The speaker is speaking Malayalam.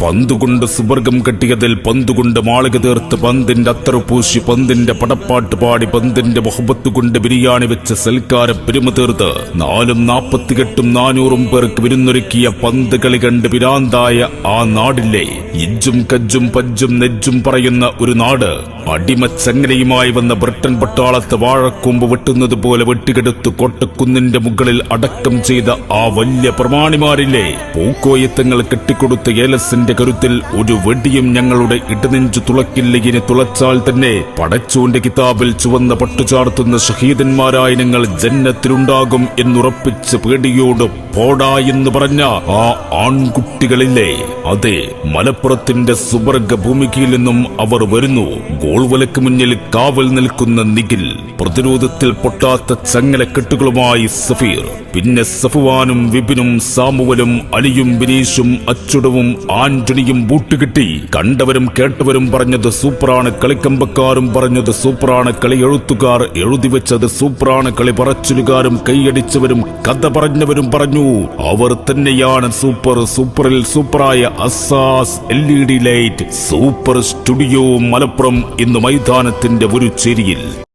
പന്തുകൊണ്ട് സുവർഗം കെട്ടിയതിൽ പന്തുകൊണ്ട് മാളിക തീർത്ത് പന്തിന്റെ അത്തറുപൂശി പന്തിന്റെ പടപ്പാട്ട് പാടി പന്തിന്റെ മുഹബത്ത് കൊണ്ട് ബിരിയാണി വെച്ച് സൽക്കാര പെരുമ തീർത്ത് 448 400 പേർക്ക് വിരുന്നൊരുക്കിയ പന്ത് കളി കണ്ട് പിരാന്തായ ആ നാടില്ലേ, ഇജ്ജും കജ്ജും പജ്ജും നെജ്ജും പറയുന്ന ഒരു നാട്. അടിമച്ചങ്ങലയുമായി വന്ന ബ്രിട്ടൻ പട്ടാളത്ത് വാഴക്കൂമ്പ് വെട്ടുന്നത് പോലെ വെട്ടിക്കെടുത്ത് കോട്ടക്കുന്നിന്റെ മുകളിൽ അടക്കം ചെയ്ത ആ വലിയ പ്രമാണിമാരില്ലേ, പൂക്കോയത്തങ്ങൾ കെട്ടിക്കൊടുത്ത ഏലസിന്റെ കരുത്തിൽ ഒരു വെടിയും ഞങ്ങളുടെ ഇടനെഞ്ചു തുളക്കില്ല. ഇനി തുളച്ചാൽ തന്നെ പടച്ചോന്റെ കിതാബിൽ ചുവന്ന പട്ടുചാർത്തുന്ന ഷഹീദന്മാരായ ഞങ്ങൾ ജന്നത്തിലുണ്ടാകും എന്നുറപ്പിച്ച് പേടിയോട് പോടാ എന്ന് പറഞ്ഞ ആ ആൺകുട്ടികളില്ലേ, അതെ, മലപ്പുറത്തിന്റെ സുവർഗ ഭൂമികയിൽ നിന്നും അവർ വരുന്നു. ഗോൾവലക്ക് മുന്നിൽ കാവൽ നിൽക്കുന്ന നിഖിൽ, പ്രതിരോധത്തിൽ പൊട്ടാത്ത ചങ്ങലക്കെട്ടുകളുമായി സഫീർ, പിന്നെ സഫുവാനും വിപിനും സാമുവലും അലിയും ബിനീഷും അച്ചുടവും ആന്റണിയും ബൂട്ടുകിട്ടി. കണ്ടവരും കേട്ടവരും പറഞ്ഞത് സൂപ്പറാണ്, കളിക്കമ്പക്കാരും പറഞ്ഞത് സൂപ്പറാണ്, കളി എഴുത്തുകാർ എഴുതിവെച്ചത് സൂപ്പറാണ്, കളി പറച്ചിലുകാരും കൈയടിച്ചവരും കഥ പറഞ്ഞവരും പറഞ്ഞു അവർ തന്നെയാണ് സൂപ്പർ. സൂപ്പറിൽ സൂപ്പറായ അസാസ് LED light super studio Malappuram ഇന്ന് മൈതാനത്തിന്റെ ഒരു ചേരിയിൽ.